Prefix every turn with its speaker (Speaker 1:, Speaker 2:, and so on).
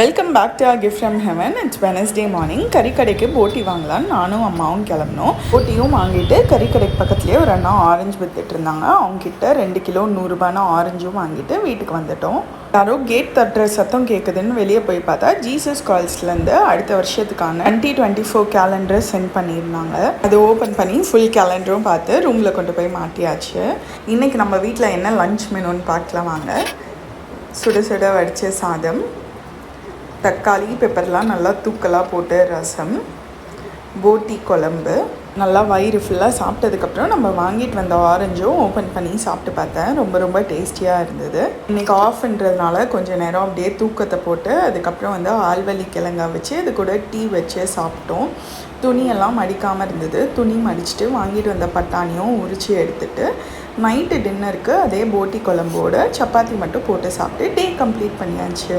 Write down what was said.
Speaker 1: Welcome back to gift from heaven. It's Wednesday morning. கறிக்கடைக்கு போட்டி வாங்கலான்னு நானும் அம்மாவும் கிளம்பினோம். போட்டியும் வாங்கிட்டு கறிக்கடைக்கு பக்கத்துலேயே ஒரு அண்ணா ஆரஞ்சு வித்துட்டு இருந்தாங்க. அவங்ககிட்ட 2 கிலோ 100 ரூபாய்னு ஆரஞ்சும் வாங்கிட்டு வீட்டுக்கு வந்துட்டோம். யாரோ கேட் தட்டுற சத்தம் கேட்குதுன்னு வெளியே போய் பார்த்தா ஜீசஸ் கால்ஸ்லேருந்து அடுத்த வருஷத்துக்கான 2024 கேலண்டரை சென்ட் பண்ணியிருந்தாங்க. அது ஓப்பன் பண்ணி ஃபுல் கேலண்டரும் பார்த்து ரூமில் கொண்டு போய் மாட்டியாச்சு. இன்றைக்கி நம்ம வீட்டில் என்ன லன்ச் மெனுன்னு பார்க்கலாம் வாங்க. சுட சுட வடித்த சாதம், தக்காளி பெப்பர்லாம் நல்லா தூக்கலாக போட்டு ரசம், போட்டி குழம்பு. நல்லா வயிறு ஃபுல்லாக சாப்பிட்டதுக்கப்புறம் நம்ம வாங்கிட்டு வந்த ஆரஞ்சும் ஓப்பன் பண்ணி சாப்பிட்டு பார்த்தேன். ரொம்ப டேஸ்டியாக இருந்தது. இன்றைக்கி ஆஃப்ன்றதுனால கொஞ்சம் நேரம் அப்படியே தூக்கத்தை போட்டு அதுக்கப்புறம் ஆல்வலி கிழங்கா வச்சு அது கூட டீ வச்சு சாப்பிட்டோம். துணியெல்லாம் மடிக்காமல் இருந்தது. துணி மடிச்சுட்டு வாங்கிட்டு வந்த பட்டாணியும் உரித்து எடுத்துகிட்டு நைட்டு டின்னருக்கு அதே போட்டி குழம்போட சப்பாத்தி மட்டும் போட்டு சாப்பிட்டு டே கம்ப்ளீட் பண்ணியாச்சு.